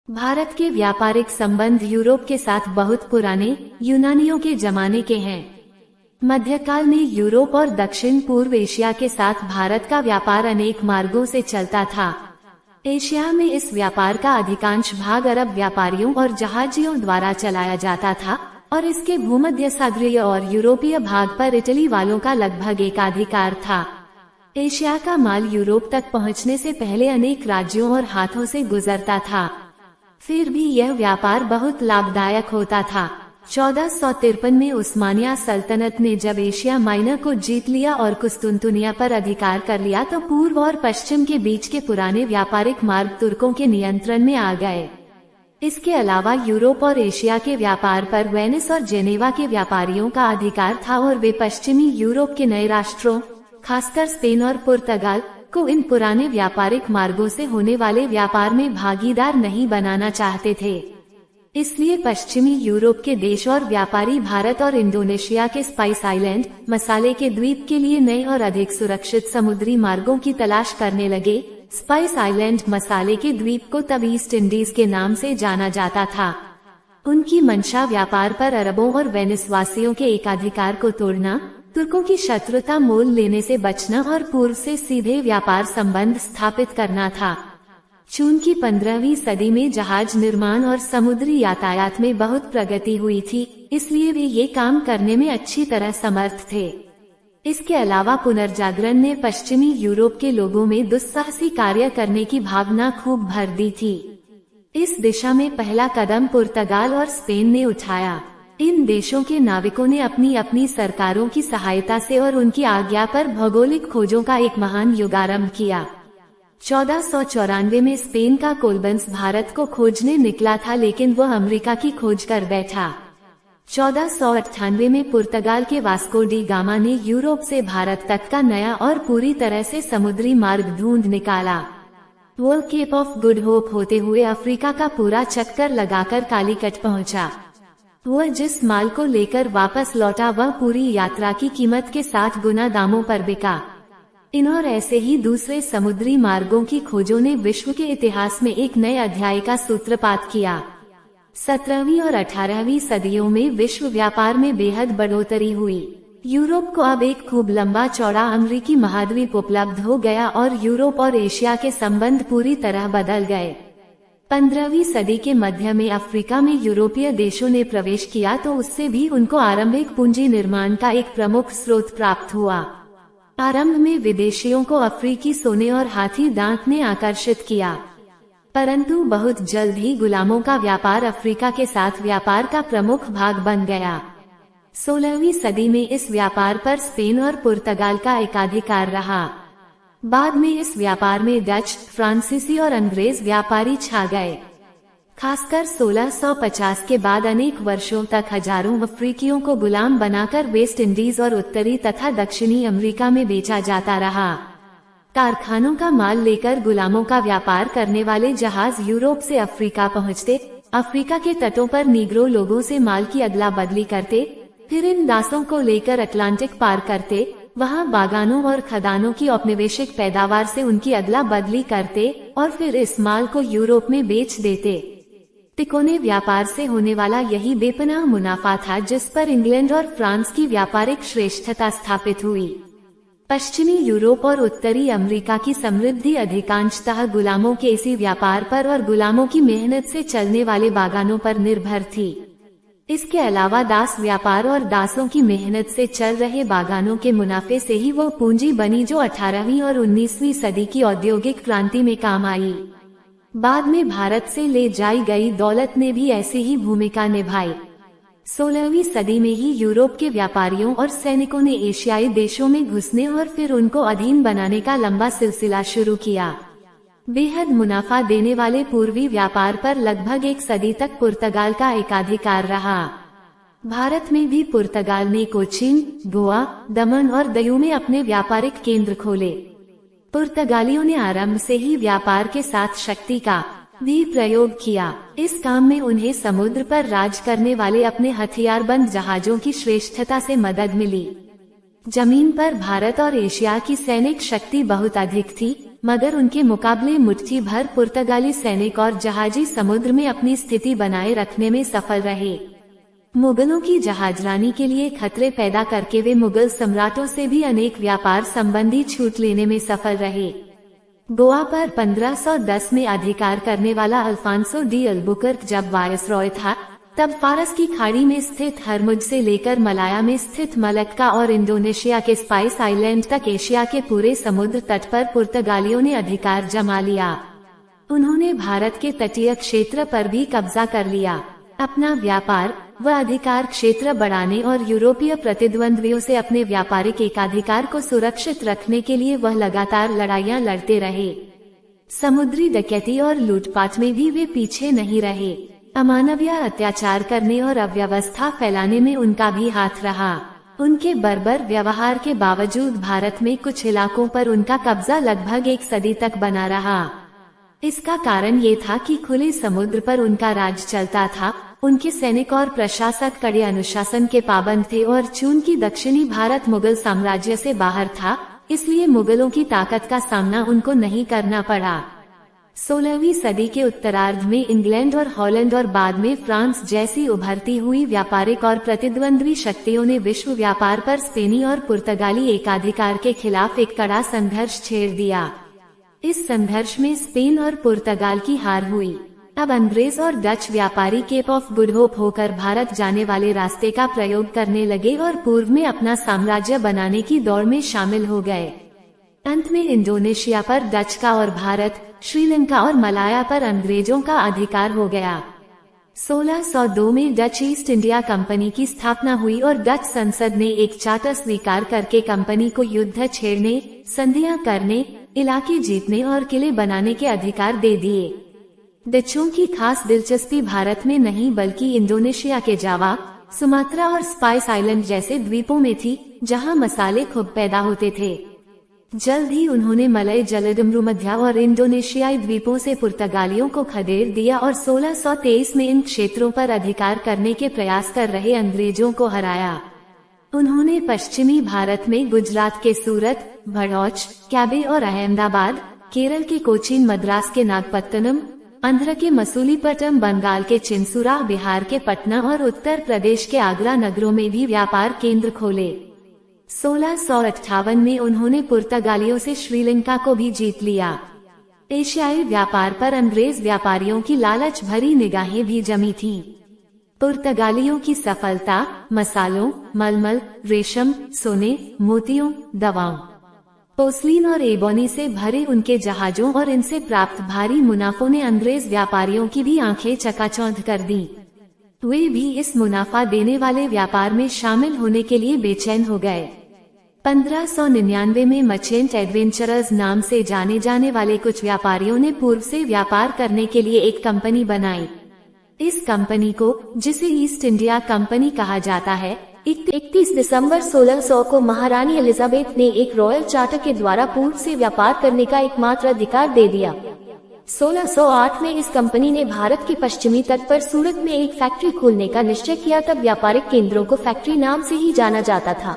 भारत के व्यापारिक संबंध यूरोप के साथ बहुत पुराने यूनानियों के जमाने के हैं। मध्यकाल में यूरोप और दक्षिण पूर्व एशिया के साथ भारत का व्यापार अनेक मार्गों से चलता था। एशिया में इस व्यापार का अधिकांश भाग अरब व्यापारियों और जहाजियों द्वारा चलाया जाता था और इसके भूमध्य सागरीय और यूरोपीय भाग पर इटली वालों का लगभग एकाधिकार था। एशिया का माल यूरोप तक पहुंचने से पहले अनेक राज्यों और हाथों से गुजरता था, फिर भी यह व्यापार बहुत लाभदायक होता था। 1453 में उस्मानिया सल्तनत ने जब एशिया माइनर को जीत लिया और कुस्तुनतुनिया पर अधिकार कर लिया तो पूर्व और पश्चिम के बीच के पुराने व्यापारिक मार्ग तुर्कों के नियंत्रण में आ गए। इसके अलावा यूरोप और एशिया के व्यापार पर वेनिस और जेनेवा के व्यापारियों का अधिकार था और वे पश्चिमी यूरोप के नए राष्ट्रों, खासकर स्पेन और पुर्तगाल को इन पुराने व्यापारिक मार्गों से होने वाले व्यापार में भागीदार नहीं बनाना चाहते थे। इसलिए पश्चिमी यूरोप के देश और व्यापारी भारत और इंडोनेशिया के स्पाइस आइलैंड, मसाले के द्वीप के लिए नए और अधिक सुरक्षित समुद्री मार्गों की तलाश करने लगे। स्पाइस आइलैंड मसाले के द्वीप को तब ईस्ट इंडीज के नाम से जाना जाता था। उनकी मंशा व्यापार पर अरबों और वेनिस वासियों के एकाधिकार को तोड़ना, तुर्कों की शत्रुता मोल लेने से बचना और पूर्व से सीधे व्यापार संबंध स्थापित करना था। चूंकि 15वीं सदी में जहाज निर्माण और समुद्री यातायात में बहुत प्रगति हुई थी, इसलिए वे ये काम करने में अच्छी तरह समर्थ थे। इसके अलावा पुनर्जागरण ने पश्चिमी यूरोप के लोगों में दुस्साहसी कार्य करने की भावना खूब भर दी थी। इस दिशा में पहला कदम पुर्तगाल और स्पेन ने उठाया। इन देशों के नाविकों ने अपनी अपनी सरकारों की सहायता से और उनकी आज्ञा पर भौगोलिक खोजों का एक महान युगारंभ किया। 1494 में स्पेन का कोलंबस भारत को खोजने निकला था, लेकिन वह अमेरिका की खोज कर बैठा। 1498 में पुर्तगाल के वास्को डी गामा ने यूरोप से भारत तक का नया और पूरी तरह से समुद्री मार्ग ढूंढ निकाला। वो केप ऑफ गुड होप होते हुए अफ्रीका का पूरा चक्कर लगाकर कालीकट पहुंचा। वह जिस माल को लेकर वापस लौटा वह पूरी यात्रा की कीमत के 7 गुना दामों पर बिका। इन और ऐसे ही दूसरे समुद्री मार्गों की खोजों ने विश्व के इतिहास में एक नए अध्याय का सूत्रपात किया। 17वीं और 18वीं सदियों में विश्व व्यापार में बेहद बढ़ोतरी हुई। यूरोप को अब एक खूब लंबा चौड़ा अमेरिकी महाद्वीप उपलब्ध हो गया और यूरोप और एशिया के संबंध पूरी तरह बदल गए। 15वीं सदी के मध्य में अफ्रीका में यूरोपीय देशों ने प्रवेश किया तो उससे भी उनको आरंभिक पूंजी निर्माण का एक प्रमुख स्रोत प्राप्त हुआ। आरंभ में विदेशियों को अफ्रीकी सोने और हाथी दांत ने आकर्षित किया, परंतु बहुत जल्द ही गुलामों का व्यापार अफ्रीका के साथ व्यापार का प्रमुख भाग बन गया। 16वीं सदी में इस व्यापार पर स्पेन और पुर्तगाल का एकाधिकार रहा। बाद में इस व्यापार में डच, फ्रांसीसी और अंग्रेज व्यापारी छा गए। खासकर 1650 के बाद अनेक वर्षों तक हजारों अफ्रीकियों को गुलाम बनाकर वेस्ट इंडीज और उत्तरी तथा दक्षिणी अमेरिका में बेचा जाता रहा। कारखानों का माल लेकर गुलामों का व्यापार करने वाले जहाज यूरोप से अफ्रीका पहुंचते, अफ्रीका के तटों पर नीग्रो लोगों से माल की अदला बदली करते, फिर इन दासों को लेकर अटलांटिक पार करते, वहां बागानों और खदानों की औपनिवेशिक पैदावार से उनकी अदला बदली करते और फिर इस माल को यूरोप में बेच देते। तिकोने व्यापार से होने वाला यही बेपनाह मुनाफा था जिस पर इंग्लैंड और फ्रांस की व्यापारिक श्रेष्ठता स्थापित हुई। पश्चिमी यूरोप और उत्तरी अमेरिका की समृद्धि अधिकांशतः गुलामों के इसी व्यापार पर और गुलामों की मेहनत से चलने वाले बागानों पर निर्भर थी। इसके अलावा दास व्यापार और दासों की मेहनत से चल रहे बागानों के मुनाफे से ही वो पूंजी बनी जो 18वीं और 19वीं सदी की औद्योगिक क्रांति में काम आई। बाद में भारत से ले जाई गई दौलत ने भी ऐसी ही भूमिका निभाई। 16वीं सदी में ही यूरोप के व्यापारियों और सैनिकों ने एशियाई देशों में घुसने और फिर उनको अधीन बनाने का लंबा सिलसिला शुरू किया। बेहद मुनाफा देने वाले पूर्वी व्यापार पर लगभग 1 सदी तक पुर्तगाल का एकाधिकार रहा। भारत में भी पुर्तगाल ने कोचीन, गोवा, दमन और दयू में अपने व्यापारिक केंद्र खोले। पुर्तगालियों ने आरंभ से ही व्यापार के साथ शक्ति का भी प्रयोग किया। इस काम में उन्हें समुद्र पर राज करने वाले अपने हथियारबंद जहाजों की श्रेष्ठता से मदद मिली। जमीन पर भारत और एशिया की सैनिक शक्ति बहुत अधिक थी, मगर उनके मुकाबले मुट्ठी भर पुर्तगाली सैनिक और जहाजी समुद्र में अपनी स्थिति बनाए रखने में सफल रहे। मुगलों की जहाजरानी के लिए खतरे पैदा करके वे मुगल सम्राटों से भी अनेक व्यापार संबंधी छूट लेने में सफल रहे। गोवा पर 1510 में अधिकार करने वाला अल्फांसो डी अल्बुकर्क जब वायसरॉय था, तब फारस की खाड़ी में स्थित हरमुज से लेकर मलाया में स्थित मलक्का और इंडोनेशिया के स्पाइस आइलैंड तक एशिया के पूरे समुद्र तट पर पुर्तगालियों ने अधिकार जमा लिया। उन्होंने भारत के तटीय क्षेत्र पर भी कब्जा कर लिया। अपना व्यापार व अधिकार क्षेत्र बढ़ाने और यूरोपीय प्रतिद्वंद्वियों से अपने व्यापारिक एकाधिकार को सुरक्षित रखने के लिए वह लगातार लड़ाइयां लड़ते रहे। समुद्री डकैती और लूटपाट में भी वे पीछे नहीं रहे। अमानवीय अत्याचार करने और अव्यवस्था फैलाने में उनका भी हाथ रहा। उनके बर्बर व्यवहार के बावजूद भारत में कुछ इलाकों पर उनका कब्जा लगभग 1 सदी तक बना रहा। इसका कारण ये था कि खुले समुद्र पर उनका राज चलता था। उनके सैनिक और प्रशासक कड़े अनुशासन के पाबंद थे और चूंकि दक्षिणी भारत मुगल साम्राज्य से बाहर था, इसलिए मुगलों की ताकत का सामना उनको नहीं करना पड़ा। 16वीं सदी के उत्तरार्ध में इंग्लैंड और हॉलैंड और बाद में फ्रांस जैसी उभरती हुई व्यापारिक और प्रतिद्वंद्वी शक्तियों ने विश्व व्यापार पर स्पेनी और पुर्तगाली एकाधिकार के खिलाफ एक कड़ा संघर्ष छेड़ दिया। इस संघर्ष में स्पेन और पुर्तगाल की हार हुई। अब अंग्रेज और डच व्यापारी केप ऑफ गुड होप होकर भारत जाने वाले रास्ते का प्रयोग करने लगे और पूर्व में अपना साम्राज्य बनाने की दौड़ में शामिल हो गए। अंत में इंडोनेशिया पर डच का और भारत, श्रीलंका और मलाया पर अंग्रेजों का अधिकार हो गया। 1602 में डच ईस्ट इंडिया कंपनी की स्थापना हुई और डच संसद ने एक चार्टर स्वीकार करके कंपनी को युद्ध छेड़ने, संधियां करने, इलाके जीतने और किले बनाने के अधिकार दे दिए। डचों की खास दिलचस्पी भारत में नहीं बल्कि इंडोनेशिया के जावा, सुमात्रा और स्पाइस आइलैंड जैसे द्वीपों में थी, जहां मसाले खूब पैदा होते थे। जल्द ही उन्होंने मलय जलदमरुमध्य और इंडोनेशियाई द्वीपों से पुर्तगालियों को खदेड़ दिया और 1623 में इन क्षेत्रों पर अधिकार करने के प्रयास कर रहे अंग्रेजों को हराया। उन्होंने पश्चिमी भारत में गुजरात के सूरत, भड़ौच, कैबे और अहमदाबाद, केरल के कोचीन, मद्रास के नागपत्तनम, आंध्र के मसूलीपट्टनम, बंगाल के चिंसुरा, बिहार के पटना और उत्तर प्रदेश के आगरा नगरों में भी व्यापार केंद्र खोले। 1658 में उन्होंने पुर्तगालियों से श्रीलंका को भी जीत लिया। एशियाई व्यापार पर अंग्रेज व्यापारियों की लालच भरी निगाहें भी जमी थीं। पुर्तगालियों की सफलता मसालों, मलमल, रेशम, सोने, मोतियों, दवाओं, पोस्लिन और एबोनी से भरे उनके जहाजों और इनसे प्राप्त भारी मुनाफों ने अंग्रेज व्यापारियों की भी आंखें चकाचौंध कर दी। वे भी इस मुनाफा देने वाले व्यापार में शामिल होने के लिए बेचैन हो गए। 1599 में मर्चेंट एडवेंचरर्स नाम से जाने जाने वाले कुछ व्यापारियों ने पूर्व से व्यापार करने के लिए एक कंपनी बनाई। इस कंपनी को, जिसे ईस्ट इंडिया कंपनी कहा जाता है, 31 दिसंबर 1600 को महारानी एलिजाबेथ ने एक रॉयल चार्टर के द्वारा पूर्व से व्यापार करने का एकमात्र अधिकार दे दिया। 1608 में इस कंपनी ने भारत के पश्चिमी तट पर सूरत में एक फैक्ट्री खोलने का निश्चय किया। तब व्यापारिक केंद्रों को फैक्ट्री नाम से ही जाना जाता था।